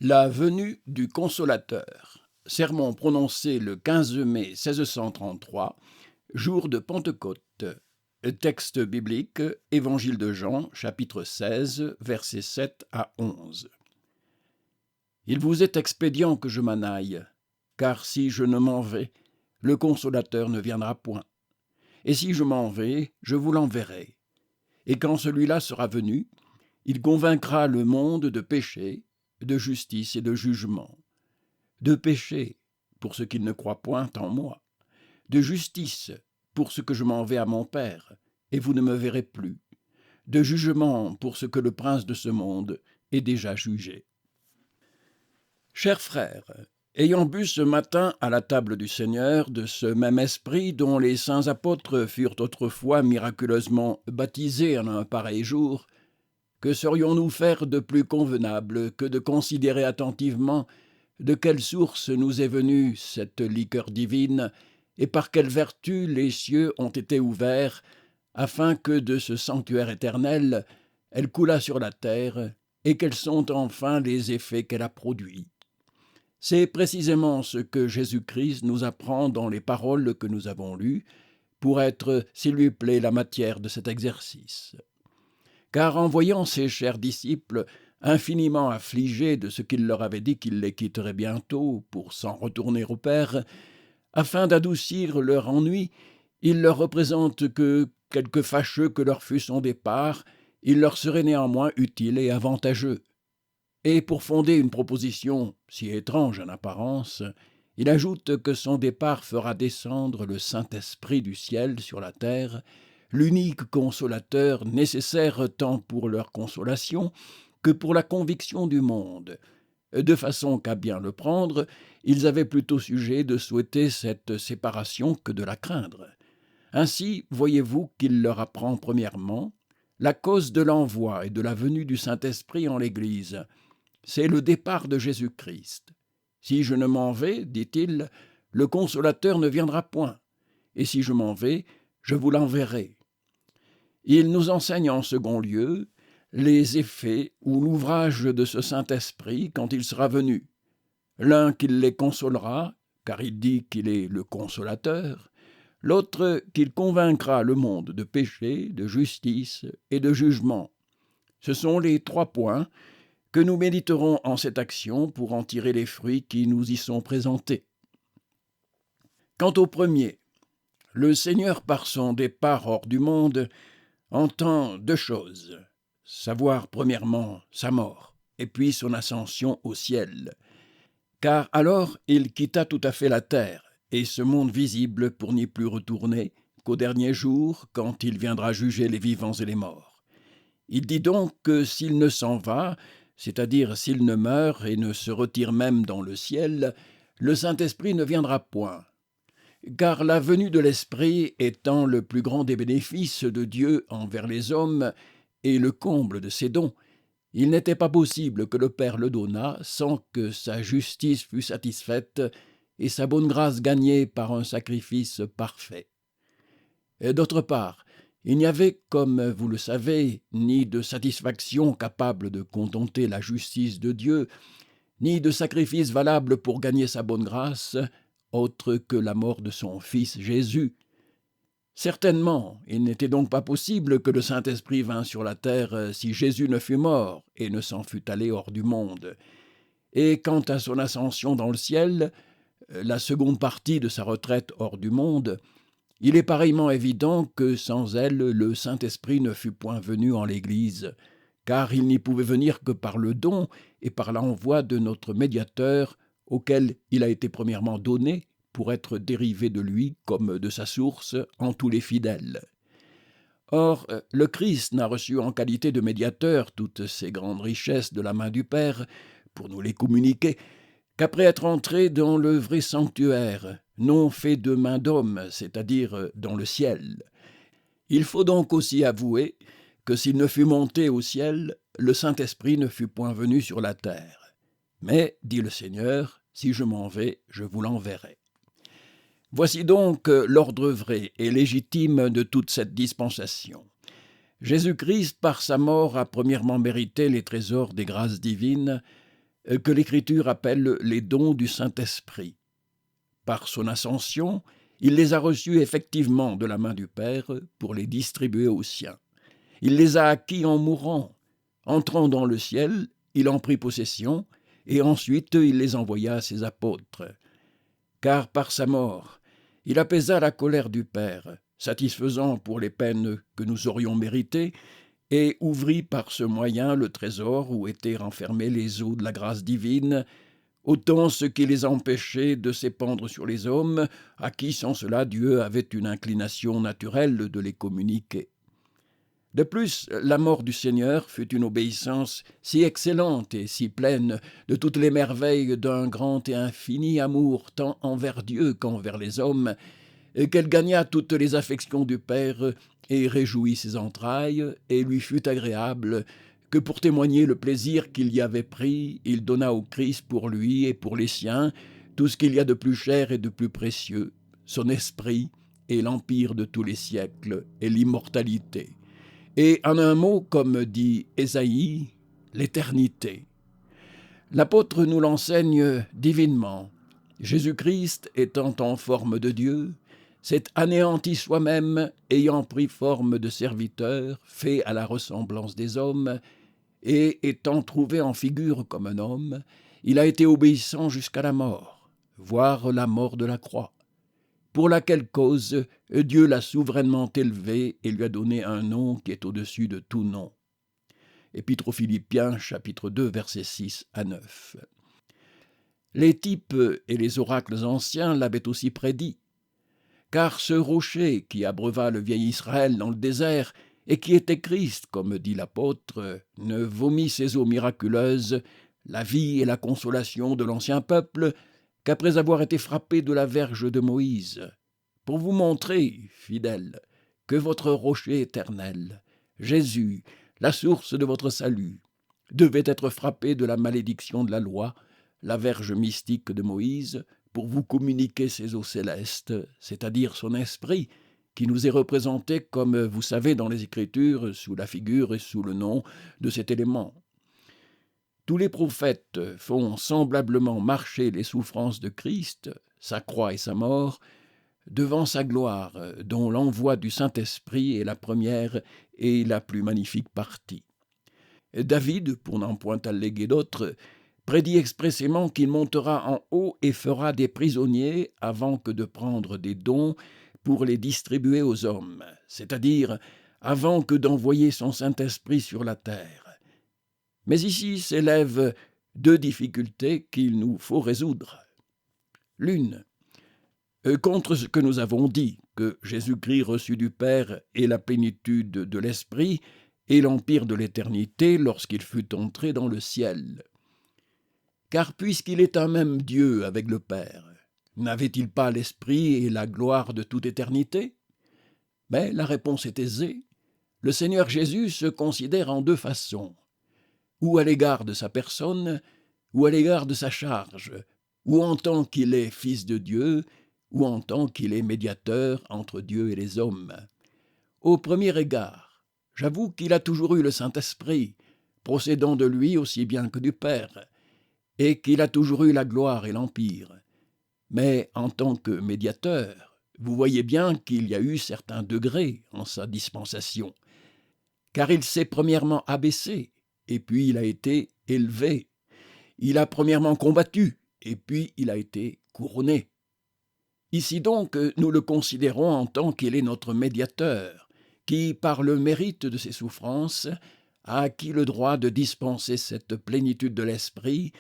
La venue du Consolateur. Sermon prononcé le 15 mai 1633, jour de Pentecôte. Texte biblique, Évangile de Jean, chapitre 16, versets 7 à 11. Il vous est expédient que je m'en aille, car si je ne m'en vais, le Consolateur ne viendra point. Et si je m'en vais, je vous l'enverrai. Et quand celui-là sera venu, il convaincra le monde de péché, de justice et de jugement. De péché, pour ceux qui ne croient point en moi. De justice, pour ce que je m'en vais à mon Père, et vous ne me verrez plus. De jugement, pour ce que le prince de ce monde est déjà jugé. Chers frères, ayant bu ce matin à la table du Seigneur de ce même esprit dont les saints apôtres furent autrefois miraculeusement baptisés en un pareil jour, que saurions-nous faire de plus convenable que de considérer attentivement de quelle source nous est venue cette liqueur divine et par quelle vertu les cieux ont été ouverts, afin que de ce sanctuaire éternel, elle coulât sur la terre, et quels sont enfin les effets qu'elle a produits. C'est précisément ce que Jésus-Christ nous apprend dans les paroles que nous avons lues, pour être, s'il lui plaît, la matière de cet exercice. Car en voyant ses chers disciples infiniment affligés de ce qu'il leur avait dit qu'il les quitterait bientôt pour s'en retourner au Père, afin d'adoucir leur ennui, il leur représente que, quelque fâcheux que leur fût son départ, il leur serait néanmoins utile et avantageux. Et pour fonder une proposition si étrange en apparence, il ajoute que son départ fera descendre le Saint-Esprit du ciel sur la terre, l'unique consolateur nécessaire tant pour leur consolation que pour la conviction du monde, de façon qu'à bien le prendre, ils avaient plutôt sujet de souhaiter cette séparation que de la craindre. Ainsi, voyez-vous qu'il leur apprend premièrement la cause de l'envoi et de la venue du Saint-Esprit en l'Église. C'est le départ de Jésus-Christ. Si je ne m'en vais, dit-il, le Consolateur ne viendra point, et si je m'en vais, je vous l'enverrai. Il nous enseigne en second lieu les effets ou l'ouvrage de ce Saint-Esprit quand il sera venu. L'un qu'il les consolera, car il dit qu'il est le Consolateur, l'autre qu'il convaincra le monde de péché, de justice et de jugement. Ce sont les trois points que nous méditerons en cette action pour en tirer les fruits qui nous y sont présentés. Quant au premier, le Seigneur, par son départ hors du monde, entend deux choses, savoir premièrement sa mort, et puis son ascension au ciel. Car alors il quitta tout à fait la terre et ce monde visible pour n'y plus retourner qu'au dernier jour, quand il viendra juger les vivants et les morts. Il dit donc que s'il ne s'en va, c'est-à-dire s'il ne meurt et ne se retire même dans le ciel, le Saint-Esprit ne viendra point. Car la venue de l'Esprit étant le plus grand des bénéfices de Dieu envers les hommes et le comble de ses dons, il n'était pas possible que le Père le donnât sans que sa justice fût satisfaite et sa bonne grâce gagnée par un sacrifice parfait. Et d'autre part, il n'y avait, comme vous le savez, ni de satisfaction capable de contenter la justice de Dieu, ni de sacrifice valable pour gagner sa bonne grâce, autre que la mort de son Fils Jésus. Certainement, il n'était donc pas possible que le Saint-Esprit vînt sur la terre si Jésus ne fût mort et ne s'en fût allé hors du monde. Et quant à son ascension dans le ciel, la seconde partie de sa retraite hors du monde, il est pareillement évident que sans elle, le Saint-Esprit ne fût point venu en l'Église, car il n'y pouvait venir que par le don et par l'envoi de notre médiateur, auquel il a été premièrement donné pour être dérivé de lui comme de sa source en tous les fidèles. Or, le Christ n'a reçu en qualité de médiateur toutes ces grandes richesses de la main du Père, pour nous les communiquer, qu'après être entré dans le vrai sanctuaire, non fait de main d'homme, c'est-à-dire dans le ciel. Il faut donc aussi avouer que s'il ne fût monté au ciel, le Saint-Esprit ne fût point venu sur la terre. Mais, dit le Seigneur, si je m'en vais, je vous l'enverrai. Voici donc l'ordre vrai et légitime de toute cette dispensation. Jésus-Christ, par sa mort, a premièrement mérité les trésors des grâces divines, que l'Écriture appelle les dons du Saint-Esprit. Par son ascension, il les a reçus effectivement de la main du Père pour les distribuer aux siens. Il les a acquis en mourant. Entrant dans le ciel, il en prit possession, et ensuite il les envoya à ses apôtres. Car par sa mort, il apaisa la colère du Père, satisfaisant pour les peines que nous aurions méritées, et ouvrit par ce moyen le trésor où étaient renfermés les eaux de la grâce divine, autant ce qui les empêchait de s'épandre sur les hommes, à qui sans cela Dieu avait une inclination naturelle de les communiquer. De plus, la mort du Seigneur fut une obéissance si excellente et si pleine de toutes les merveilles d'un grand et infini amour tant envers Dieu qu'envers les hommes, qu'elle gagna toutes les affections du Père et réjouit ses entrailles, et lui fut agréable que pour témoigner le plaisir qu'il y avait pris, il donna au Christ pour lui et pour les siens tout ce qu'il y a de plus cher et de plus précieux, son esprit et l'empire de tous les siècles et l'immortalité. Et en un mot, comme dit Ésaïe, l'éternité. L'apôtre nous l'enseigne divinement. Jésus-Christ, étant en forme de Dieu, s'est anéanti soi-même, ayant pris forme de serviteur, fait à la ressemblance des hommes, et étant trouvé en figure comme un homme, il a été obéissant jusqu'à la mort, voire la mort de la croix. Pour laquelle cause Dieu l'a souverainement élevé et lui a donné un nom qui est au-dessus de tout nom. Épître aux Philippiens, chapitre 2, versets 6 à 9. Les types et les oracles anciens l'avaient aussi prédit, car ce rocher qui abreuva le vieil Israël dans le désert et qui était Christ, comme dit l'apôtre, ne vomit ses eaux miraculeuses, la vie et la consolation de l'ancien peuple, qu'après avoir été frappé de la verge de Moïse, pour vous montrer, fidèles, que votre rocher éternel, Jésus, la source de votre salut, devait être frappé de la malédiction de la loi, la verge mystique de Moïse, pour vous communiquer ses eaux célestes, c'est-à-dire son esprit, qui nous est représenté, comme vous savez dans les Écritures, sous la figure et sous le nom de cet élément. Tous les prophètes font semblablement marcher les souffrances de Christ, sa croix et sa mort, devant sa gloire, dont l'envoi du Saint-Esprit est la première et la plus magnifique partie. David, pour n'en point alléguer d'autres, prédit expressément qu'il montera en haut et fera des prisonniers avant que de prendre des dons pour les distribuer aux hommes, c'est-à-dire avant que d'envoyer son Saint-Esprit sur la terre. Mais ici s'élèvent deux difficultés qu'il nous faut résoudre. L'une, contre ce que nous avons dit, que Jésus-Christ reçut du Père et la plénitude de l'Esprit et l'empire de l'éternité lorsqu'il fut entré dans le ciel. Car puisqu'il est un même Dieu avec le Père, n'avait-il pas l'Esprit et la gloire de toute éternité? Mais la réponse est aisée. Le Seigneur Jésus se considère en deux façons, ou à l'égard de sa personne, ou à l'égard de sa charge, ou en tant qu'il est Fils de Dieu, ou en tant qu'il est médiateur entre Dieu et les hommes. Au premier égard, j'avoue qu'il a toujours eu le Saint-Esprit, procédant de lui aussi bien que du Père, et qu'il a toujours eu la gloire et l'empire. Mais en tant que médiateur, vous voyez bien qu'il y a eu certains degrés en sa dispensation, car il s'est premièrement abaissé, et puis il a été élevé. Il a premièrement combattu, et puis il a été couronné. Ici donc, nous le considérons en tant qu'il est notre médiateur, qui, par le mérite de ses souffrances, a acquis le droit de dispenser cette plénitude de l'Esprit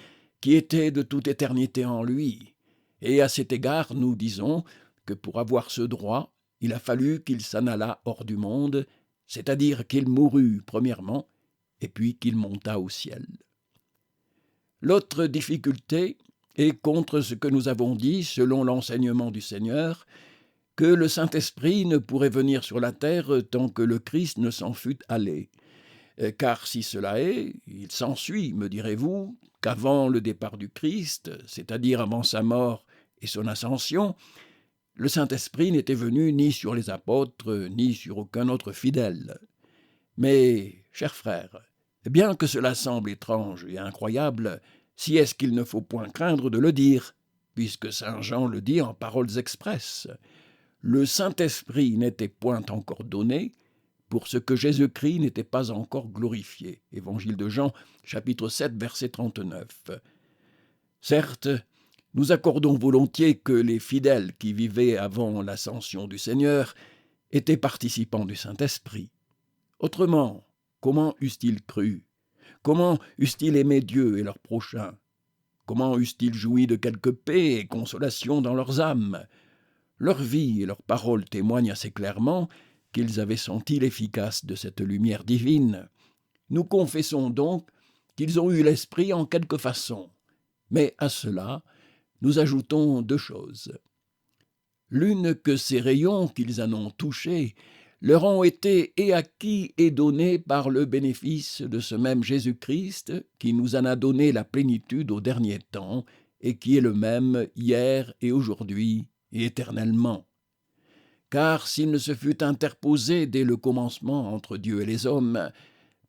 qui était de toute éternité en lui. Et à cet égard, nous disons que pour avoir ce droit, il a fallu qu'il s'en allât hors du monde, c'est-à-dire qu'il mourut premièrement, et puis qu'il monta au ciel. L'autre difficulté est contre ce que nous avons dit, selon l'enseignement du Seigneur, que le Saint-Esprit ne pourrait venir sur la terre tant que le Christ ne s'en fût allé. Car si cela est, il s'ensuit, me direz-vous, qu'avant le départ du Christ, c'est-à-dire avant sa mort et son ascension, le Saint-Esprit n'était venu ni sur les apôtres, ni sur aucun autre fidèle. Mais, chers frères, bien que cela semble étrange et incroyable, si est-ce qu'il ne faut point craindre de le dire, puisque saint Jean le dit en paroles expresses. Le Saint-Esprit n'était point encore donné, pour ce que Jésus-Christ n'était pas encore glorifié. Évangile de Jean, chapitre 7, verset 39. Certes, nous accordons volontiers que les fidèles qui vivaient avant l'ascension du Seigneur étaient participants du Saint-Esprit. Autrement, comment eussent-ils cru? Comment eussent-ils aimé Dieu et leur prochain? Comment eussent-ils joui de quelque paix et consolation dans leurs âmes? Leur vie et leurs paroles témoignent assez clairement qu'ils avaient senti l'efficace de cette lumière divine. Nous confessons donc qu'ils ont eu l'Esprit en quelque façon. Mais à cela, nous ajoutons deux choses. L'une, que ces rayons qu'ils en ont touchés leur ont été et acquis et donnés par le bénéfice de ce même Jésus-Christ qui nous en a donné la plénitude au dernier temps et qui est le même hier et aujourd'hui et éternellement. Car s'il ne se fût interposé dès le commencement entre Dieu et les hommes,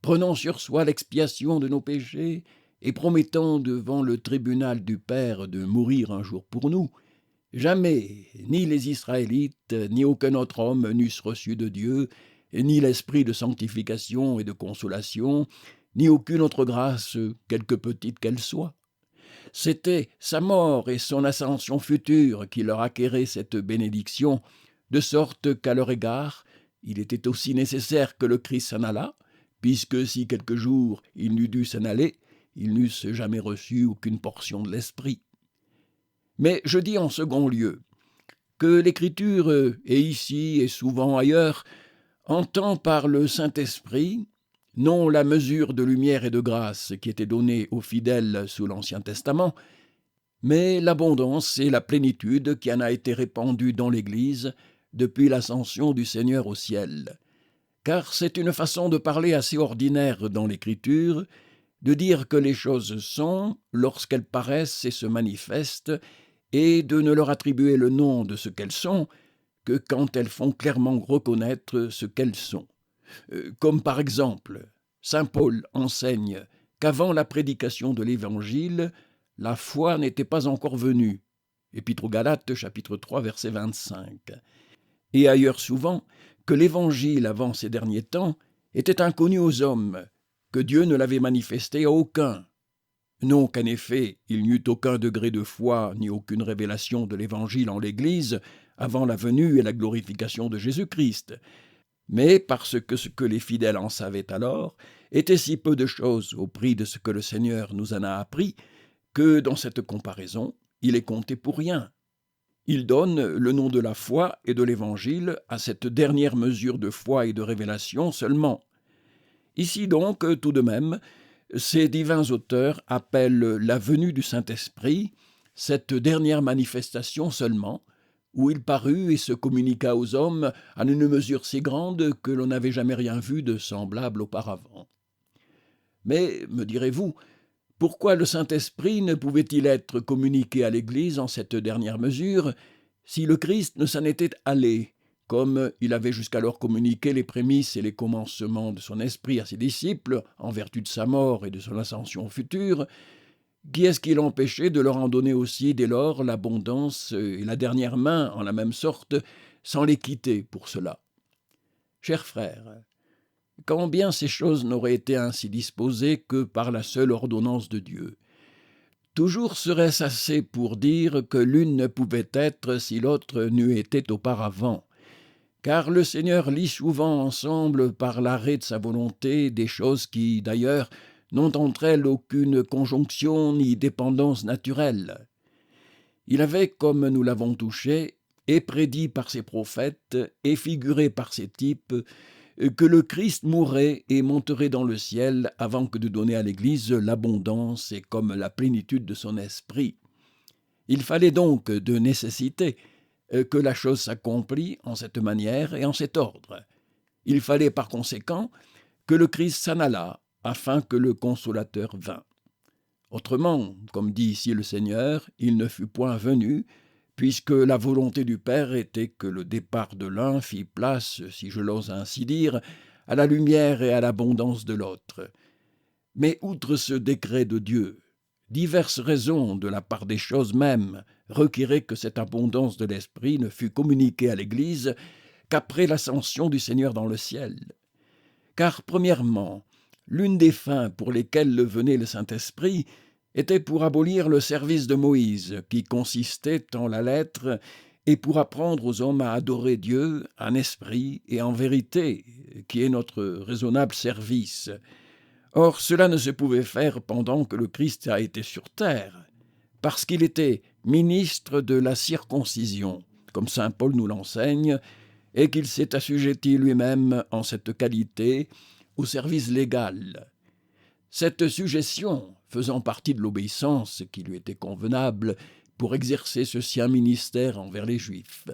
prenant sur soi l'expiation de nos péchés et promettant devant le tribunal du Père de mourir un jour pour nous, jamais ni les Israélites, ni aucun autre homme n'eussent reçu de Dieu, ni l'esprit de sanctification et de consolation, ni aucune autre grâce, quelque petite qu'elle soit. C'était sa mort et son ascension future qui leur acquéraient cette bénédiction, de sorte qu'à leur égard, il était aussi nécessaire que le Christ s'en allât, puisque si quelque jour il n'eût dû s'en aller, ils n'eussent jamais reçu aucune portion de l'Esprit. Mais je dis en second lieu que l'Écriture, et ici et souvent ailleurs, entend par le Saint-Esprit non la mesure de lumière et de grâce qui était donnée aux fidèles sous l'Ancien Testament, mais l'abondance et la plénitude qui en a été répandue dans l'Église depuis l'ascension du Seigneur au ciel. Car c'est une façon de parler assez ordinaire dans l'Écriture, de dire que les choses sont lorsqu'elles paraissent et se manifestent, et de ne leur attribuer le nom de ce qu'elles sont que quand elles font clairement reconnaître ce qu'elles sont. Comme par exemple, saint Paul enseigne qu'avant la prédication de l'Évangile, la foi n'était pas encore venue. Épître aux Galates, chapitre 3, verset 25. Et ailleurs souvent, que l'Évangile avant ces derniers temps était inconnu aux hommes, que Dieu ne l'avait manifesté à aucun. Non qu'en effet, il n'y eût aucun degré de foi ni aucune révélation de l'Évangile en l'Église avant la venue et la glorification de Jésus-Christ, mais parce que ce que les fidèles en savaient alors était si peu de choses au prix de ce que le Seigneur nous en a appris, que dans cette comparaison, il est compté pour rien. Il donne le nom de la foi et de l'Évangile à cette dernière mesure de foi et de révélation seulement. Ici donc, tout de même, ces divins auteurs appellent la venue du Saint-Esprit cette dernière manifestation seulement, où il parut et se communiqua aux hommes en une mesure si grande que l'on n'avait jamais rien vu de semblable auparavant. Mais, me direz-vous, pourquoi le Saint-Esprit ne pouvait-il être communiqué à l'Église en cette dernière mesure si le Christ ne s'en était allé, comme il avait jusqu'alors communiqué les prémices et les commencements de son esprit à ses disciples, en vertu de sa mort et de son ascension future? Qui est-ce qui l'empêchait de leur en donner aussi dès lors l'abondance et la dernière main en la même sorte, sans les quitter pour cela? Chers frères, quand bien ces choses n'auraient été ainsi disposées que par la seule ordonnance de Dieu, toujours serait-ce assez pour dire que l'une ne pouvait être si l'autre n'eût été auparavant. Car le Seigneur lie souvent ensemble par l'arrêt de sa volonté des choses qui, d'ailleurs, n'ont entre elles aucune conjonction ni dépendance naturelle. Il avait, comme nous l'avons touché, et prédit par ses prophètes, et figuré par ses types, que le Christ mourrait et monterait dans le ciel avant que de donner à l'Église l'abondance et comme la plénitude de son esprit. Il fallait donc, de nécessité, que la chose s'accomplit en cette manière et en cet ordre. Il fallait par conséquent que le Christ s'en allât, afin que le Consolateur vînt. Autrement, comme dit ici le Seigneur, il ne fut point venu, puisque la volonté du Père était que le départ de l'un fît place, si je l'ose ainsi dire, à la lumière et à l'abondance de l'autre. Mais outre ce décret de Dieu, diverses raisons de la part des choses mêmes requéraient que cette abondance de l'Esprit ne fût communiquée à l'Église qu'après l'ascension du Seigneur dans le ciel. Car, premièrement, l'une des fins pour lesquelles venait le Saint-Esprit était pour abolir le service de Moïse, qui consistait en la lettre, et pour apprendre aux hommes à adorer Dieu en esprit et en vérité, qui est notre raisonnable service. Or, cela ne se pouvait faire pendant que le Christ a été sur terre, parce qu'il était ministre de la circoncision, comme saint Paul nous l'enseigne, et qu'il s'est assujetti lui-même en cette qualité au service légal. Cette sujétion, faisant partie de l'obéissance qui lui était convenable pour exercer ce sien ministère envers les Juifs,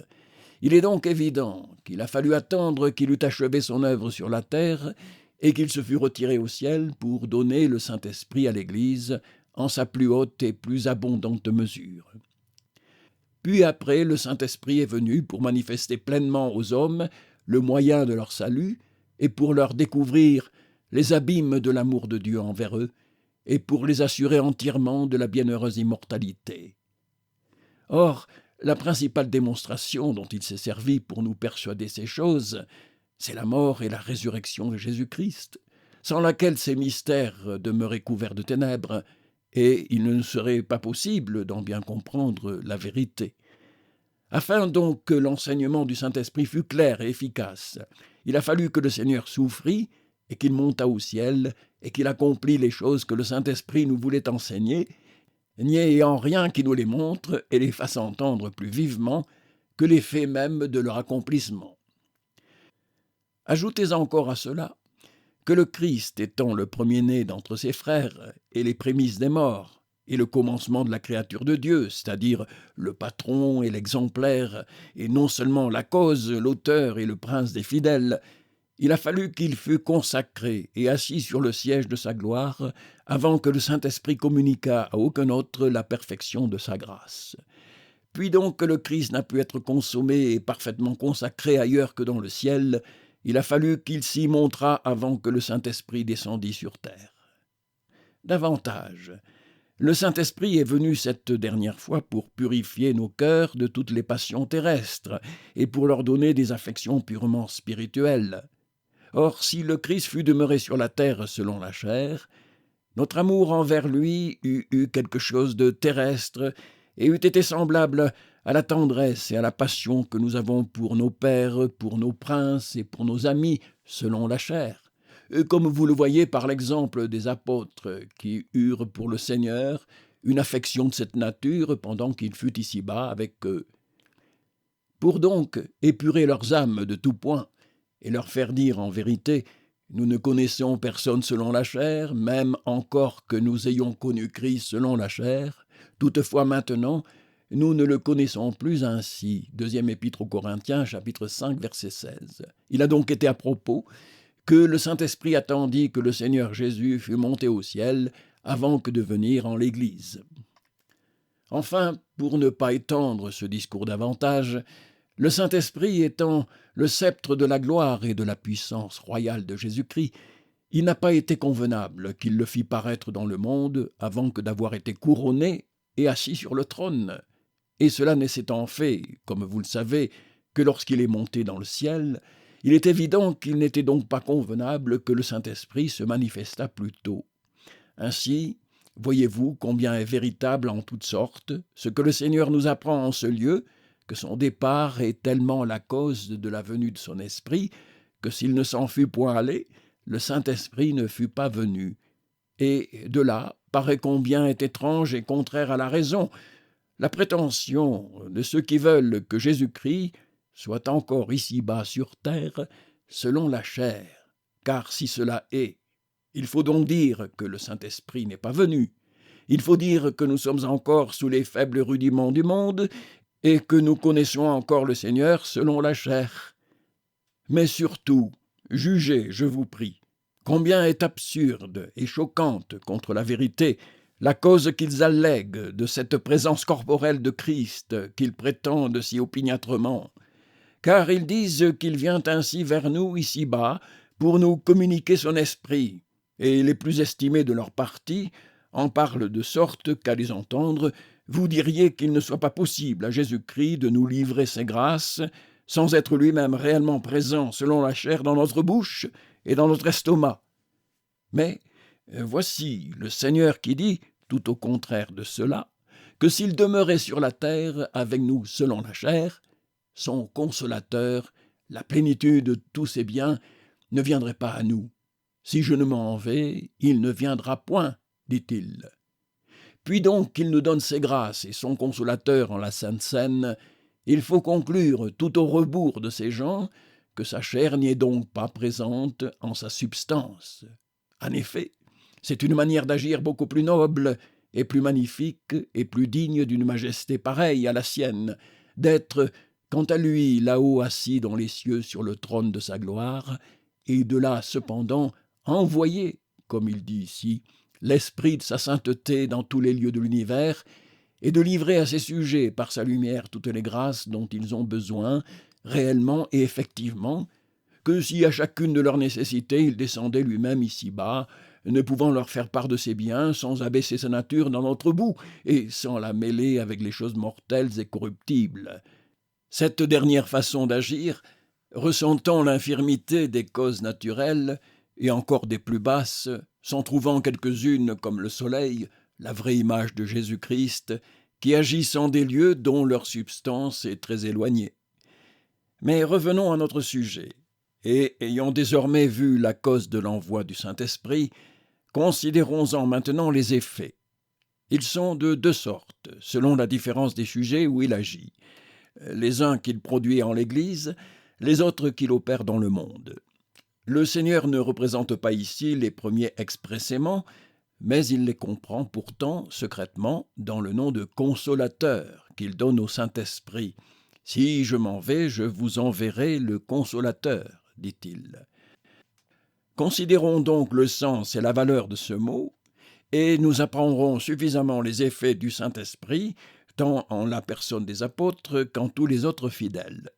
il est donc évident qu'il a fallu attendre qu'il eût achevé son œuvre sur la terre et qu'il se fût retiré au ciel pour donner le Saint-Esprit à l'Église en sa plus haute et plus abondante mesure. Puis après, le Saint-Esprit est venu pour manifester pleinement aux hommes le moyen de leur salut et pour leur découvrir les abîmes de l'amour de Dieu envers eux et pour les assurer entièrement de la bienheureuse immortalité. Or, la principale démonstration dont il s'est servi pour nous persuader ces choses, c'est la mort et la résurrection de Jésus-Christ, sans laquelle ces mystères demeuraient couverts de ténèbres, et il ne nous serait pas possible d'en bien comprendre la vérité. Afin donc que l'enseignement du Saint-Esprit fût clair et efficace, il a fallu que le Seigneur souffrit et qu'il montât au ciel et qu'il accomplit les choses que le Saint-Esprit nous voulait enseigner, n'y ayant rien qui nous les montre et les fasse entendre plus vivement que les faits mêmes de leur accomplissement. Ajoutez encore à cela que le Christ étant le premier-né d'entre ses frères et les prémices des morts, et le commencement de la créature de Dieu, c'est-à-dire le patron et l'exemplaire, et non seulement la cause, l'auteur et le prince des fidèles, il a fallu qu'il fût consacré et assis sur le siège de sa gloire avant que le Saint-Esprit communiquât à aucun autre la perfection de sa grâce. Puis donc que le Christ n'a pu être consommé et parfaitement consacré ailleurs que dans le ciel, il a fallu qu'il s'y montrât avant que le Saint-Esprit descendît sur terre. Davantage, le Saint-Esprit est venu cette dernière fois pour purifier nos cœurs de toutes les passions terrestres et pour leur donner des affections purement spirituelles. Or, si le Christ fût demeuré sur la terre selon la chair, notre amour envers lui eût eu quelque chose de terrestre et eût été semblable à la tendresse et à la passion que nous avons pour nos pères, pour nos princes et pour nos amis selon la chair. Comme vous le voyez par l'exemple des apôtres qui eurent pour le Seigneur une affection de cette nature pendant qu'il fut ici-bas avec eux. Pour donc épurer leurs âmes de tout point et leur faire dire en vérité « Nous ne connaissons personne selon la chair, même encore que nous ayons connu Christ selon la chair, toutefois maintenant, nous ne le connaissons plus ainsi. » Deuxième épître aux Corinthiens, chapitre 5, verset 16. Il a donc été à propos que le Saint-Esprit attendit que le Seigneur Jésus fût monté au ciel avant que de venir en l'Église. Enfin, pour ne pas étendre ce discours davantage, le Saint-Esprit étant le sceptre de la gloire et de la puissance royale de Jésus-Christ, il n'a pas été convenable qu'il le fît paraître dans le monde avant que d'avoir été couronné et assis sur le trône. Et cela ne s'étant fait, comme vous le savez, que lorsqu'il est monté dans le ciel, il est évident qu'il n'était donc pas convenable que le Saint-Esprit se manifestât plus tôt. Ainsi, voyez-vous combien est véritable en toutes sortes ce que le Seigneur nous apprend en ce lieu, que son départ est tellement la cause de la venue de son Esprit, que s'il ne s'en fût point allé, le Saint-Esprit ne fût pas venu. Et de là paraît combien est étrange et contraire à la raison la prétention de ceux qui veulent que Jésus-Christ soit encore ici-bas sur terre selon la chair. Car si cela est, il faut donc dire que le Saint-Esprit n'est pas venu. Il faut dire que nous sommes encore sous les faibles rudiments du monde et que nous connaissons encore le Seigneur selon la chair. Mais surtout, jugez, je vous prie, combien est absurde et choquante contre la vérité la cause qu'ils allèguent de cette présence corporelle de Christ qu'ils prétendent si opiniâtrement. Car ils disent qu'il vient ainsi vers nous ici-bas pour nous communiquer son esprit, et les plus estimés de leur parti en parle de sorte qu'à les entendre, vous diriez qu'il ne soit pas possible à Jésus-Christ de nous livrer ses grâces sans être lui-même réellement présent selon la chair dans notre bouche et dans notre estomac. Mais voici le Seigneur qui dit, tout au contraire de cela, que s'il demeurait sur la terre avec nous selon la chair, son consolateur, la plénitude de tous ses biens, ne viendrait pas à nous. Si je ne m'en vais, il ne viendra point, dit-il. Puis donc qu'il nous donne ses grâces et son consolateur en la Sainte Seine, il faut conclure, tout au rebours de ces gens, que sa chair n'y est donc pas présente en sa substance. En effet, c'est une manière d'agir beaucoup plus noble et plus magnifique et plus digne d'une majesté pareille à la sienne, d'être, quant à lui, là-haut assis dans les cieux sur le trône de sa gloire, et de là, cependant, envoyer, comme il dit ici, l'esprit de sa sainteté dans tous les lieux de l'univers, et de livrer à ses sujets par sa lumière toutes les grâces dont ils ont besoin, réellement et effectivement, que si à chacune de leurs nécessités il descendait lui-même ici-bas, ne pouvant leur faire part de ses biens sans abaisser sa nature dans notre bout, et sans la mêler avec les choses mortelles et corruptibles. Cette dernière façon d'agir, ressentant l'infirmité des causes naturelles, et encore des plus basses, s'en trouvant quelques-unes comme le soleil, la vraie image de Jésus-Christ, qui agissent en des lieux dont leur substance est très éloignée. Mais revenons à notre sujet, et ayant désormais vu la cause de l'envoi du Saint-Esprit, considérons-en maintenant les effets. Ils sont de deux sortes, selon la différence des sujets où il agit. Les uns qu'il produit en l'Église, les autres qu'il opère dans le monde. Le Seigneur ne représente pas ici les premiers expressément, mais il les comprend pourtant secrètement dans le nom de consolateur qu'il donne au Saint-Esprit. « Si je m'en vais, je vous enverrai le consolateur », dit-il. Considérons donc le sens et la valeur de ce mot, et nous apprendrons suffisamment les effets du Saint-Esprit, tant en la personne des apôtres qu'en tous les autres fidèles.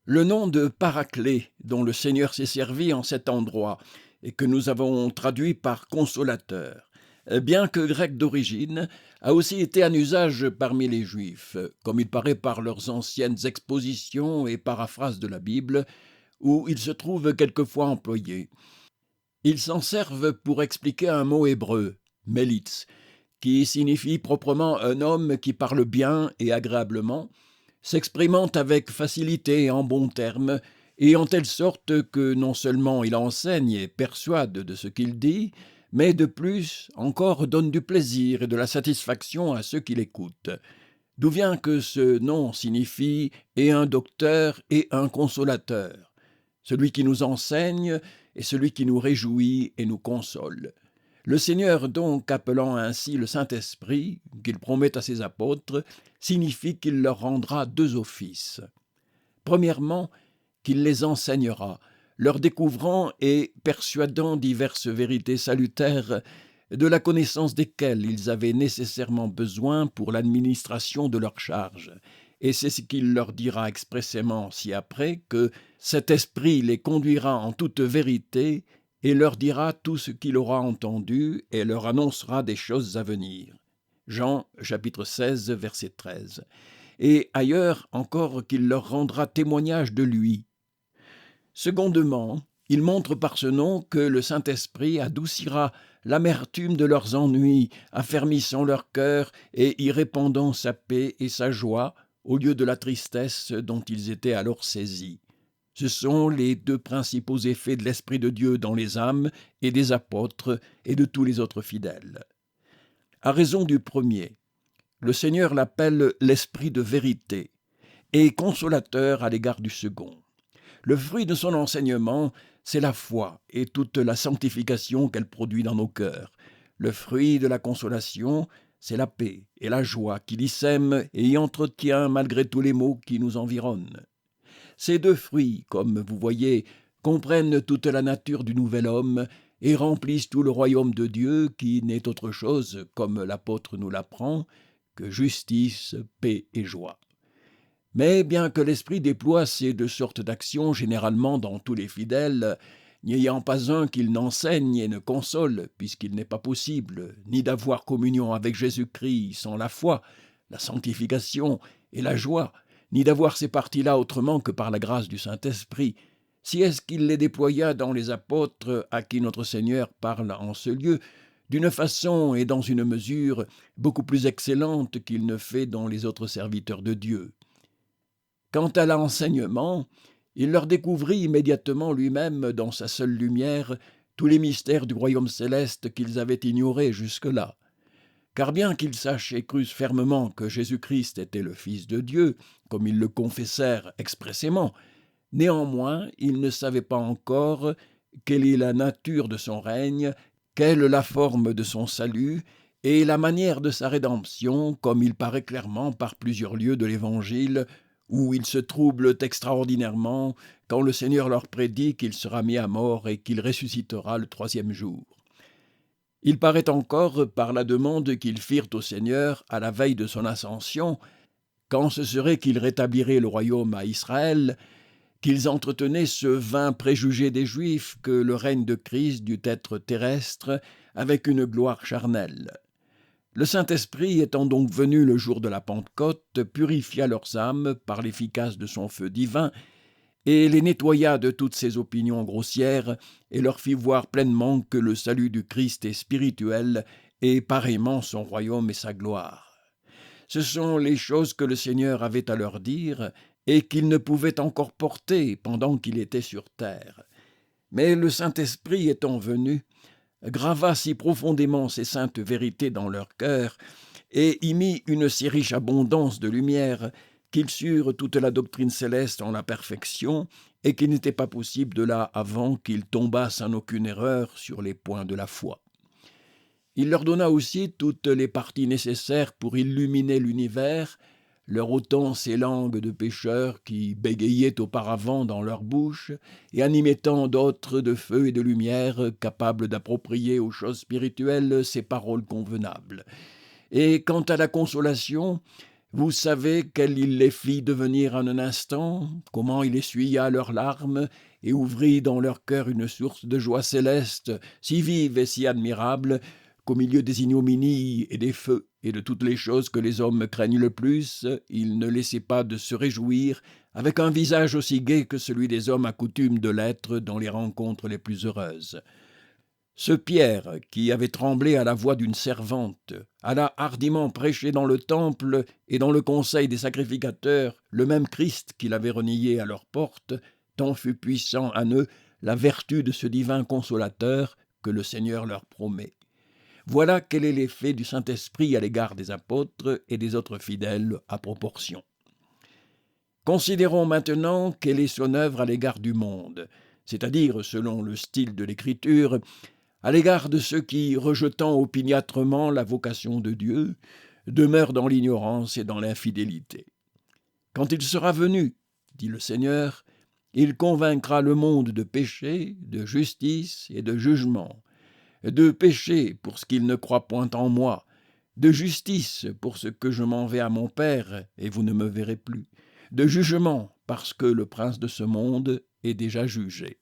Le nom de Paraclet, dont le Seigneur s'est servi en cet endroit, et que nous avons traduit par consolateur, bien que grec d'origine, a aussi été en usage parmi les Juifs, comme il paraît par leurs anciennes expositions et paraphrases de la Bible, où il se trouve quelquefois employé. Ils s'en servent pour expliquer un mot hébreu, melitz, qui signifie proprement un homme qui parle bien et agréablement, s'exprimant avec facilité et en bons termes, et en telle sorte que non seulement il enseigne et persuade de ce qu'il dit, mais de plus encore donne du plaisir et de la satisfaction à ceux qui l'écoutent. D'où vient que ce nom signifie et un docteur et un consolateur, celui qui nous enseigne et celui qui nous réjouit et nous console. Le Seigneur donc, appelant ainsi le Saint-Esprit, qu'il promet à ses apôtres, signifie qu'il leur rendra deux offices. Premièrement, qu'il les enseignera, leur découvrant et persuadant diverses vérités salutaires, de la connaissance desquelles ils avaient nécessairement besoin pour l'administration de leur charge. Et c'est ce qu'il leur dira expressément ci-après, que cet esprit les conduira en toute vérité et leur dira tout ce qu'il aura entendu et leur annoncera des choses à venir. Jean, chapitre 16, verset 13. Et ailleurs encore qu'il leur rendra témoignage de lui. Secondement, il montre par ce nom que le Saint-Esprit adoucira l'amertume de leurs ennuis, affermissant leur cœur et y répandant sa paix et sa joie au lieu de la tristesse dont ils étaient alors saisis. Ce sont les deux principaux effets de l'Esprit de Dieu dans les âmes et des apôtres et de tous les autres fidèles. À raison du premier, le Seigneur l'appelle l'Esprit de vérité et consolateur à l'égard du second. Le fruit de son enseignement, c'est la foi et toute la sanctification qu'elle produit dans nos cœurs. Le fruit de la consolation, c'est la paix et la joie qu'il y sème et y entretient malgré tous les maux qui nous environnent. Ces deux fruits, comme vous voyez, comprennent toute la nature du nouvel homme et remplissent tout le royaume de Dieu qui n'est autre chose, comme l'apôtre nous l'apprend, que justice, paix et joie. Mais bien que l'Esprit déploie ces deux sortes d'actions généralement dans tous les fidèles, n'y ayant pas un qu'il n'enseigne et ne console, puisqu'il n'est pas possible ni d'avoir communion avec Jésus-Christ sans la foi, la sanctification et la joie, ni d'avoir ces parties-là autrement que par la grâce du Saint-Esprit, si est-ce qu'il les déploya dans les apôtres à qui notre Seigneur parle en ce lieu, d'une façon et dans une mesure beaucoup plus excellente qu'il ne fait dans les autres serviteurs de Dieu. Quant à l'enseignement, il leur découvrit immédiatement lui-même, dans sa seule lumière, tous les mystères du royaume céleste qu'ils avaient ignorés jusque-là. Car bien qu'ils sachent et crussent fermement que Jésus-Christ était le Fils de Dieu, comme ils le confessèrent expressément, néanmoins ils ne savaient pas encore quelle est la nature de son règne, quelle la forme de son salut, et la manière de sa rédemption, comme il paraît clairement par plusieurs lieux de l'Évangile, où ils se troublent extraordinairement quand le Seigneur leur prédit qu'il sera mis à mort et qu'il ressuscitera le 3e jour. Il paraît encore, par la demande qu'ils firent au Seigneur à la veille de son ascension, quand ce serait qu'il rétablirait le royaume à Israël, qu'ils entretenaient ce vain préjugé des Juifs que le règne de Christ dut être terrestre avec une gloire charnelle. Le Saint-Esprit étant donc venu le jour de la Pentecôte, purifia leurs âmes par l'efficace de son feu divin, et les nettoya de toutes ces opinions grossières, et leur fit voir pleinement que le salut du Christ est spirituel, et pareillement son royaume et sa gloire. Ce sont les choses que le Seigneur avait à leur dire, et qu'ils ne pouvaient encore porter pendant qu'il était sur terre. Mais le Saint-Esprit étant venu, grava si profondément ces saintes vérités dans leur cœur, et y mit une si riche abondance de lumière, qu'ils surent toute la doctrine céleste en la perfection, et qu'il n'était pas possible de là avant qu'ils tombassent sans aucune erreur sur les points de la foi. Il leur donna aussi toutes les parties nécessaires pour illuminer l'univers, leur ôtant ces langues de pécheurs qui bégayaient auparavant dans leur bouche, et en y mettant d'autres de feu et de lumière, capables d'approprier aux choses spirituelles ces paroles convenables. Et quant à la consolation, vous savez quel il les fit devenir en un instant, comment il essuya leurs larmes, et ouvrit dans leur cœur une source de joie céleste, si vive et si admirable, qu'au milieu des ignominies et des feux, et de toutes les choses que les hommes craignent le plus, il ne laissait pas de se réjouir, avec un visage aussi gai que celui des hommes accoutument de l'être dans les rencontres les plus heureuses. Ce Pierre, qui avait tremblé à la voix d'une servante, alla hardiment prêcher dans le temple et dans le conseil des sacrificateurs le même Christ qu'il avait renié à leurs portes, tant fut puissant en eux la vertu de ce divin consolateur que le Seigneur leur promet. Voilà quel est l'effet du Saint-Esprit à l'égard des apôtres et des autres fidèles à proportion. Considérons maintenant quelle est son œuvre à l'égard du monde, c'est-à-dire, selon le style de l'Écriture, à l'égard de ceux qui, rejetant opiniâtrement la vocation de Dieu, demeurent dans l'ignorance et dans l'infidélité. Quand il sera venu, dit le Seigneur, il convaincra le monde de péché, de justice et de jugement. De péché pour ce qu'il ne croit point en moi, de justice pour ce que je m'en vais à mon Père et vous ne me verrez plus, de jugement parce que le prince de ce monde est déjà jugé.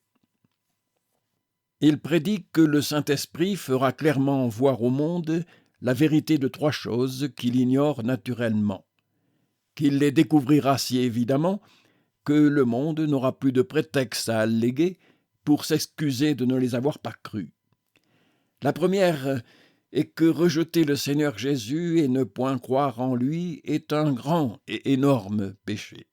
Il prédit que le Saint-Esprit fera clairement voir au monde la vérité de 3 choses qu'il ignore naturellement, qu'il les découvrira si évidemment que le monde n'aura plus de prétexte à alléguer pour s'excuser de ne les avoir pas crus. La première est que rejeter le Seigneur Jésus et ne point croire en lui est un grand et énorme péché.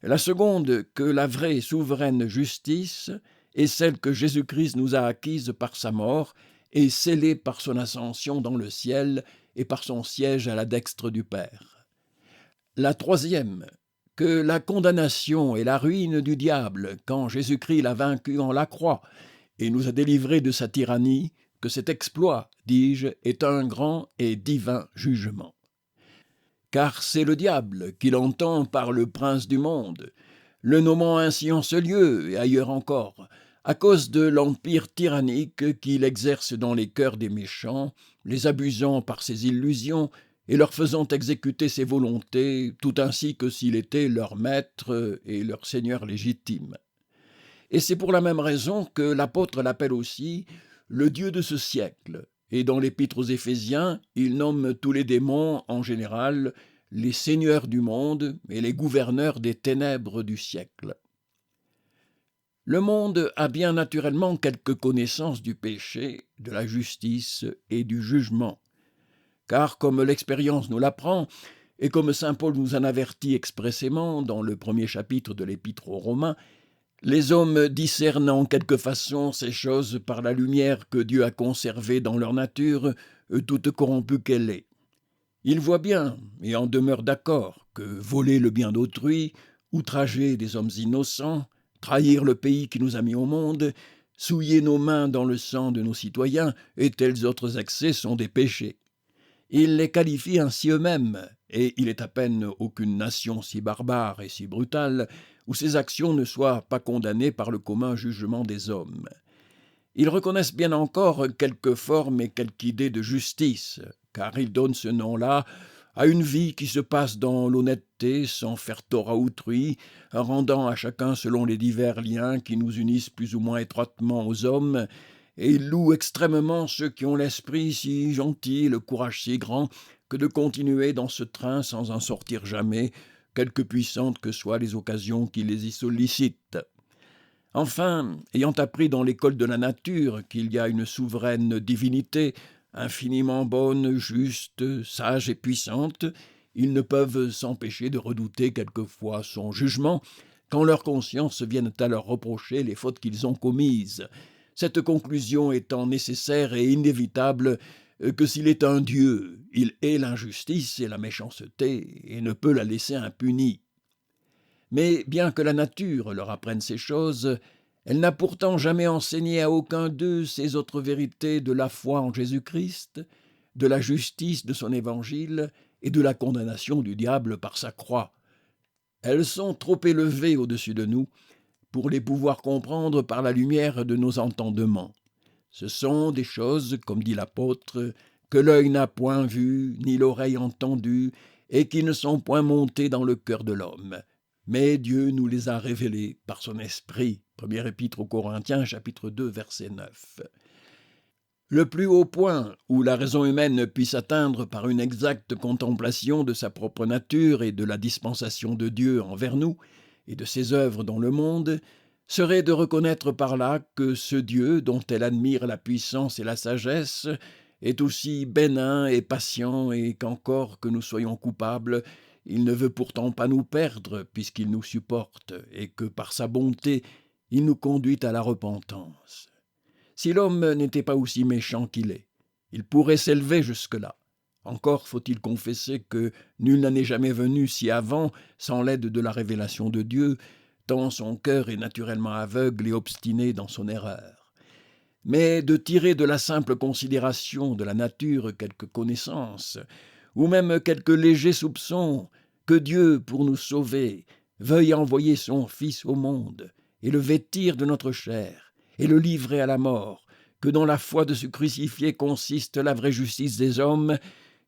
La seconde, que la vraie et souveraine justice est celle que Jésus-Christ nous a acquise par sa mort et scellée par son ascension dans le ciel et par son siège à la dextre du Père. La troisième, que la condamnation et la ruine du diable, quand Jésus-Christ l'a vaincu en la croix et nous a délivrés de sa tyrannie, que cet exploit, dis-je, est un grand et divin jugement. Car c'est le diable qui l'entend par le prince du monde, le nommant ainsi en ce lieu et ailleurs encore, à cause de l'empire tyrannique qu'il exerce dans les cœurs des méchants, les abusant par ses illusions et leur faisant exécuter ses volontés, tout ainsi que s'il était leur maître et leur seigneur légitime. Et c'est pour la même raison que l'apôtre l'appelle aussi le Dieu de ce siècle. Et dans l'épître aux Éphésiens, il nomme tous les démons, en général, les seigneurs du monde et les gouverneurs des ténèbres du siècle. Le monde a bien naturellement quelques connaissances du péché, de la justice et du jugement. Car comme l'expérience nous l'apprend, et comme saint Paul nous en avertit expressément dans le premier chapitre de l'épître aux Romains, les hommes discernent en quelque façon ces choses par la lumière que Dieu a conservée dans leur nature, toute corrompue qu'elle est. Ils voient bien, et en demeurent d'accord, que voler le bien d'autrui, outrager des hommes innocents, trahir le pays qui nous a mis au monde, souiller nos mains dans le sang de nos citoyens, et tels autres excès sont des péchés. Ils les qualifient ainsi eux-mêmes, et il est à peine aucune nation si barbare et si brutale où ces actions ne soient pas condamnées par le commun jugement des hommes. Ils reconnaissent bien encore quelque forme et quelque idée de justice, car ils donnent ce nom-là à une vie qui se passe dans l'honnêteté sans faire tort à autrui, rendant à chacun selon les divers liens qui nous unissent plus ou moins étroitement aux hommes, et ils louent extrêmement ceux qui ont l'esprit si gentil, le courage si grand, que de continuer dans ce train sans en sortir jamais, quelque puissantes que soient les occasions qui les y sollicitent. Enfin, ayant appris dans l'école de la nature qu'il y a une souveraine divinité, infiniment bonne, juste, sage et puissante, ils ne peuvent s'empêcher de redouter quelquefois son jugement, quand leur conscience vienne à leur reprocher les fautes qu'ils ont commises. Cette conclusion étant nécessaire et inévitable, que s'il est un Dieu, il hait l'injustice et la méchanceté, et ne peut la laisser impunie. Mais bien que la nature leur apprenne ces choses, elle n'a pourtant jamais enseigné à aucun d'eux ces autres vérités de la foi en Jésus-Christ, de la justice de son évangile et de la condamnation du diable par sa croix. Elles sont trop élevées au-dessus de nous pour les pouvoir comprendre par la lumière de nos entendements. Ce sont des choses, comme dit l'apôtre, que l'œil n'a point vues, ni l'oreille entendue, et qui ne sont point montées dans le cœur de l'homme. Mais Dieu nous les a révélées par son esprit. Première épître aux Corinthiens, chapitre 2, verset 9. Le plus haut point où la raison humaine puisse atteindre par une exacte contemplation de sa propre nature et de la dispensation de Dieu envers nous, et de ses œuvres dans le monde, serait de reconnaître par là que ce Dieu, dont elle admire la puissance et la sagesse, est aussi bénin et patient, et qu'encore que nous soyons coupables, il ne veut pourtant pas nous perdre, puisqu'il nous supporte, et que par sa bonté, il nous conduit à la repentance. Si l'homme n'était pas aussi méchant qu'il est, il pourrait s'élever jusque-là. Encore faut-il confesser que nul n'en est jamais venu si avant, sans l'aide de la révélation de Dieu, tant son cœur est naturellement aveugle et obstiné dans son erreur. Mais de tirer de la simple considération de la nature quelques connaissances, ou même quelques légers soupçons, que Dieu, pour nous sauver, veuille envoyer son Fils au monde, et le vêtir de notre chair, et le livrer à la mort, que dans la foi de ce crucifié consiste la vraie justice des hommes,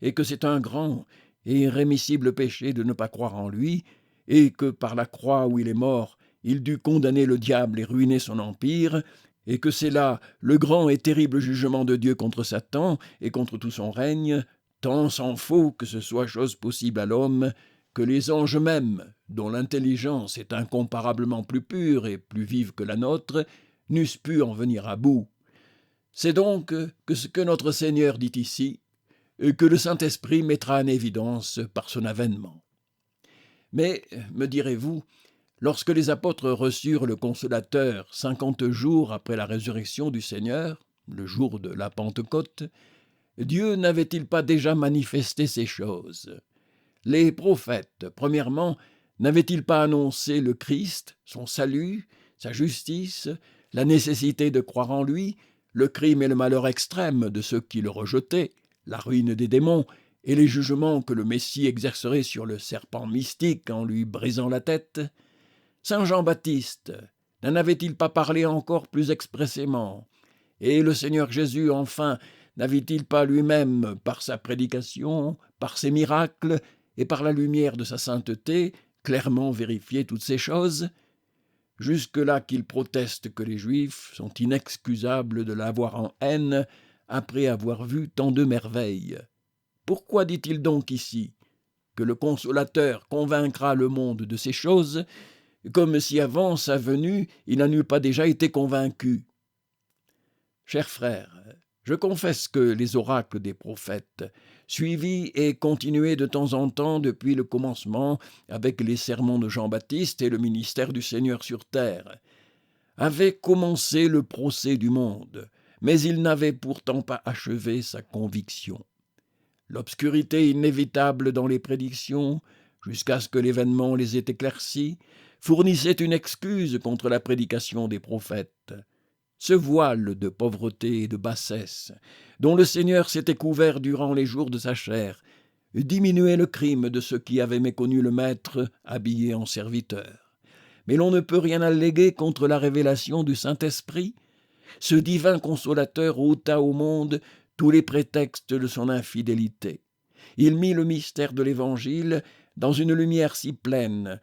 et que c'est un grand et irrémissible péché de ne pas croire en lui, et que par la croix où il est mort, il dut condamner le diable et ruiner son empire, et que c'est là le grand et terrible jugement de Dieu contre Satan et contre tout son règne, tant s'en faut que ce soit chose possible à l'homme, que les anges mêmes, dont l'intelligence est incomparablement plus pure et plus vive que la nôtre, n'eussent pu en venir à bout. C'est donc que ce que notre Seigneur dit ici, que le Saint-Esprit mettra en évidence par son avènement. Mais, me direz-vous, lorsque les apôtres reçurent le Consolateur 50 jours après la résurrection du Seigneur, le jour de la Pentecôte, Dieu n'avait-il pas déjà manifesté ces choses? Les prophètes, premièrement, n'avaient-ils pas annoncé le Christ, son salut, sa justice, la nécessité de croire en lui, le crime et le malheur extrême de ceux qui le rejetaient, la ruine des démons et les jugements que le Messie exercerait sur le serpent mystique en lui brisant la tête? Saint Jean-Baptiste n'en avait-il pas parlé encore plus expressément? Et le Seigneur Jésus, enfin, n'avait-il pas lui-même, par sa prédication, par ses miracles et par la lumière de sa sainteté, clairement vérifié toutes ces choses? jusque-là qu'il proteste que les Juifs sont inexcusables de l'avoir en haine après avoir vu tant de merveilles. Pourquoi dit-il donc ici que le Consolateur convaincra le monde de ces choses, comme si avant sa venue il n'en eût pas déjà été convaincu? Chers frères, je confesse que les oracles des prophètes, suivis et continués de temps en temps depuis le commencement avec les sermons de Jean-Baptiste et le ministère du Seigneur sur terre, avaient commencé le procès du monde, mais ils n'avaient pourtant pas achevé sa conviction. L'obscurité inévitable dans les prédictions, jusqu'à ce que l'événement les ait éclaircies, fournissait une excuse contre la prédication des prophètes. Ce voile de pauvreté et de bassesse, dont le Seigneur s'était couvert durant les jours de sa chair, diminuait le crime de ceux qui avaient méconnu le Maître habillé en serviteur. Mais l'on ne peut rien alléguer contre la révélation du Saint-Esprit. Ce divin consolateur ôta au monde tous les prétextes de son infidélité. Il mit le mystère de l'Évangile dans une lumière si pleine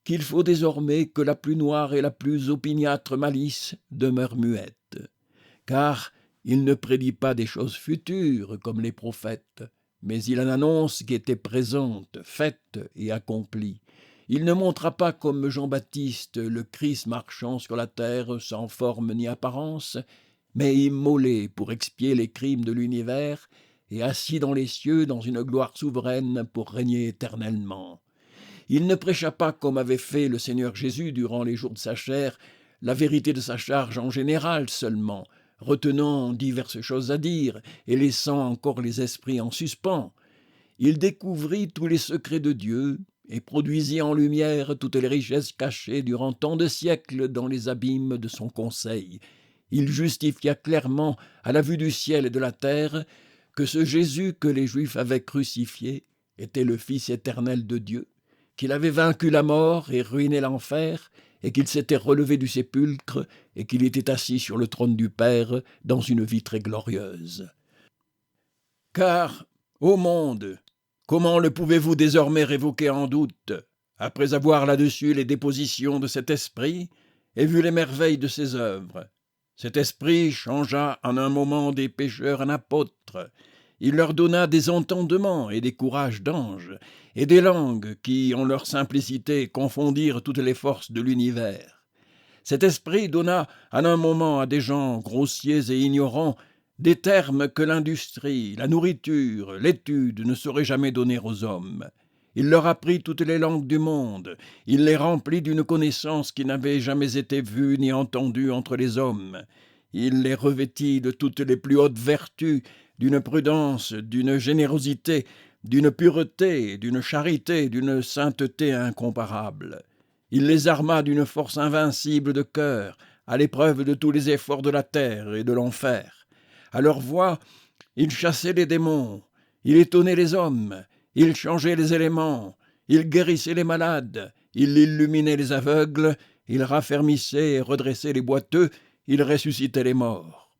qu'il faut désormais que la plus noire et la plus opiniâtre malice demeure muette. Car il ne prédit pas des choses futures comme les prophètes, mais il en annonce qui étaient présentes, faites et accomplies. Il ne montra pas comme Jean-Baptiste le Christ marchant sur la terre sans forme ni apparence, mais immolé pour expier les crimes de l'univers et assis dans les cieux dans une gloire souveraine pour régner éternellement. Il ne prêcha pas, comme avait fait le Seigneur Jésus durant les jours de sa chair, la vérité de sa charge en général seulement, retenant diverses choses à dire et laissant encore les esprits en suspens. Il découvrit tous les secrets de Dieu et produisit en lumière toutes les richesses cachées durant tant de siècles dans les abîmes de son conseil. Il justifia clairement, à la vue du ciel et de la terre, que ce Jésus que les Juifs avaient crucifié était le Fils éternel de Dieu, qu'il avait vaincu la mort et ruiné l'enfer, et qu'il s'était relevé du sépulcre, et qu'il était assis sur le trône du Père dans une vie très glorieuse. Car, ô monde, comment le pouvez-vous désormais révoquer en doute, après avoir là-dessus les dépositions de cet esprit, et vu les merveilles de ses œuvres? Cet esprit changea en un moment des pécheurs en apôtres. Il leur donna des entendements et des courages d'anges, et des langues qui, en leur simplicité, confondirent toutes les forces de l'univers. Cet esprit donna en un moment à des gens grossiers et ignorants des termes que l'industrie, la nourriture, l'étude ne sauraient jamais donner aux hommes. Il leur apprit toutes les langues du monde, il les remplit d'une connaissance qui n'avait jamais été vue ni entendue entre les hommes. Il les revêtit de toutes les plus hautes vertus, d'une prudence, d'une générosité, d'une pureté, d'une charité, d'une sainteté incomparable. Il les arma d'une force invincible de cœur, à l'épreuve de tous les efforts de la terre et de l'enfer. À leur voix, il chassait les démons, il étonnait les hommes, il changeait les éléments, il guérissait les malades, il illuminait les aveugles, il raffermissait et redressait les boiteux, il ressuscitait les morts.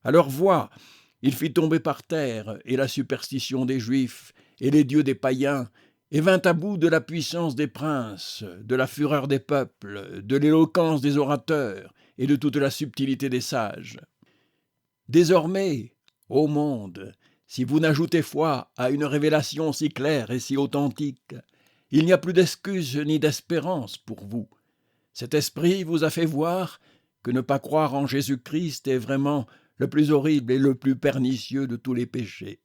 À leur voix, il fit tomber par terre et la superstition des Juifs et les dieux des païens, et vint à bout de la puissance des princes, de la fureur des peuples, de l'éloquence des orateurs et de toute la subtilité des sages. Désormais, ô monde, si vous n'ajoutez foi à une révélation si claire et si authentique, il n'y a plus d'excuse ni d'espérance pour vous. Cet esprit vous a fait voir que ne pas croire en Jésus-Christ est vraiment le plus horrible et le plus pernicieux de tous les péchés.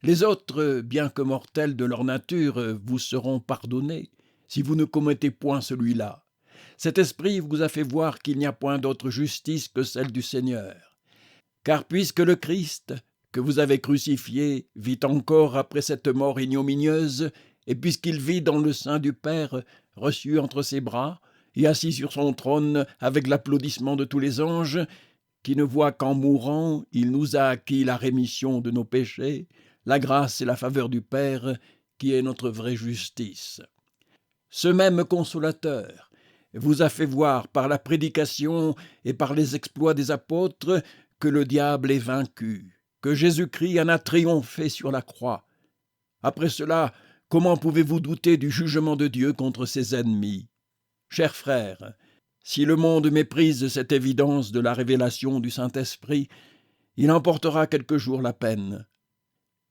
Les autres, bien que mortels de leur nature, vous seront pardonnés si vous ne commettez point celui-là. Cet esprit vous a fait voir qu'il n'y a point d'autre justice que celle du Seigneur. Car puisque le Christ, que vous avez crucifié, vit encore après cette mort ignominieuse, et puisqu'il vit dans le sein du Père, reçu entre ses bras, et assis sur son trône avec l'applaudissement de tous les anges, qui ne voit qu'en mourant, il nous a acquis la rémission de nos péchés, la grâce et la faveur du Père, qui est notre vraie justice. Ce même consolateur vous a fait voir par la prédication et par les exploits des apôtres que le diable est vaincu, que Jésus-Christ en a triomphé sur la croix. Après cela, comment pouvez-vous douter du jugement de Dieu contre ses ennemis? Chers frères, Si le monde méprise cette évidence de la révélation du Saint-Esprit, il en portera quelques jours la peine.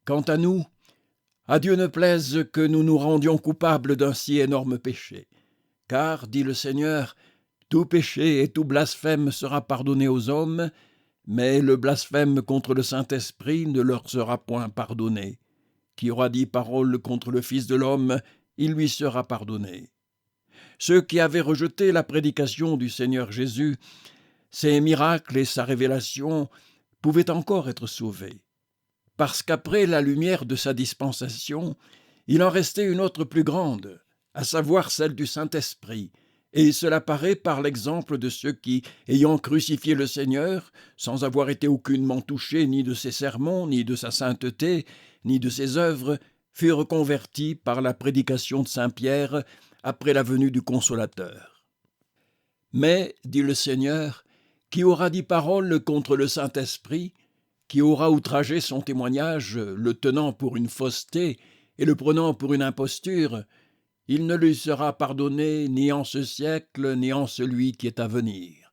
Quant à nous, à Dieu ne plaise que nous nous rendions coupables d'un si énorme péché. Car, dit le Seigneur, tout péché et tout blasphème sera pardonné aux hommes, mais le blasphème contre le Saint-Esprit ne leur sera point pardonné. Qui aura dit parole contre le Fils de l'homme, il lui sera pardonné. Ceux qui avaient rejeté la prédication du Seigneur Jésus, ses miracles et sa révélation, pouvaient encore être sauvés. Parce qu'après la lumière de sa dispensation, il en restait une autre plus grande, à savoir celle du Saint-Esprit, et cela paraît par l'exemple de ceux qui, ayant crucifié le Seigneur, sans avoir été aucunement touchés ni de ses sermons, ni de sa sainteté, ni de ses œuvres, furent convertis par la prédication de Saint Pierre après la venue du Consolateur. Mais, dit le Seigneur, qui aura dit parole contre le Saint-Esprit, qui aura outragé son témoignage, le tenant pour une fausseté et le prenant pour une imposture, il ne lui sera pardonné ni en ce siècle, ni en celui qui est à venir.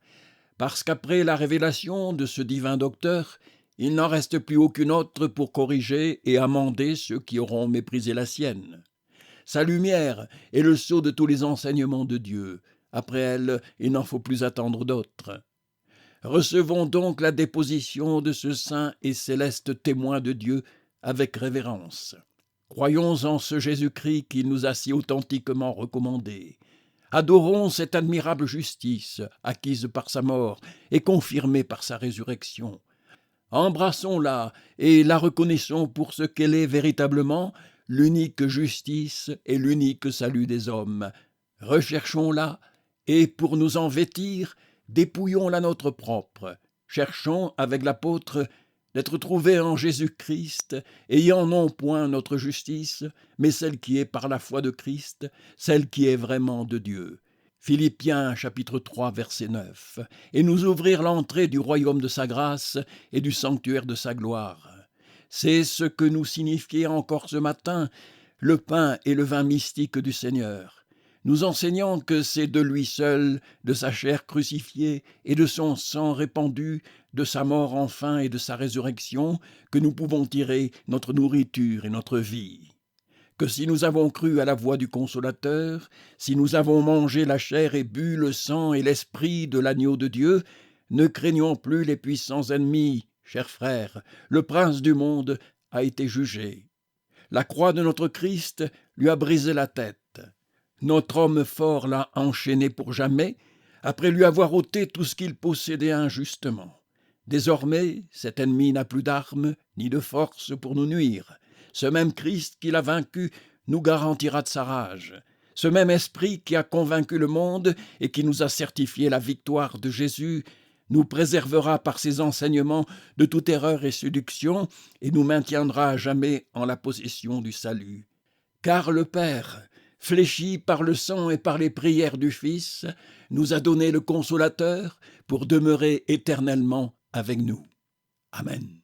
Parce qu'après la révélation de ce divin docteur, il n'en reste plus aucune autre pour corriger et amender ceux qui auront méprisé la sienne. Sa lumière est le sceau de tous les enseignements de Dieu. Après elle, il n'en faut plus attendre d'autres. Recevons donc la déposition de ce saint et céleste témoin de Dieu avec révérence. Croyons en ce Jésus-Christ qui nous a si authentiquement recommandé. Adorons cette admirable justice, acquise par sa mort et confirmée par sa résurrection. Embrassons-la et la reconnaissons pour ce qu'elle est véritablement, l'unique justice et l'unique salut des hommes. Recherchons-la et, pour nous en vêtir, dépouillons la nôtre propre. Cherchons, avec l'apôtre, d'être trouvés en Jésus-Christ, ayant non point notre justice, mais celle qui est par la foi de Christ, celle qui est vraiment de Dieu. Philippiens chapitre 3 verset 9, et nous ouvrir l'entrée du royaume de sa grâce et du sanctuaire de sa gloire. C'est ce que nous signifiait encore ce matin le pain et le vin mystique du Seigneur, nous enseignant que c'est de lui seul, de sa chair crucifiée et de son sang répandu, de sa mort enfin et de sa résurrection, que nous pouvons tirer notre nourriture et notre vie. Que si nous avons cru à la voix du Consolateur, si nous avons mangé la chair et bu le sang et l'esprit de l'agneau de Dieu, ne craignons plus les puissants ennemis, chers frères, le prince du monde a été jugé. La croix de notre Christ lui a brisé la tête. Notre homme fort l'a enchaîné pour jamais, après lui avoir ôté tout ce qu'il possédait injustement. Désormais, cet ennemi n'a plus d'armes ni de force pour nous nuire. Ce même Christ qui l'a vaincu nous garantira de sa rage. Ce même esprit qui a convaincu le monde et qui nous a certifié la victoire de Jésus nous préservera par ses enseignements de toute erreur et séduction et nous maintiendra à jamais en la possession du salut. Car le Père, fléchi par le sang et par les prières du Fils, nous a donné le Consolateur pour demeurer éternellement avec nous. Amen.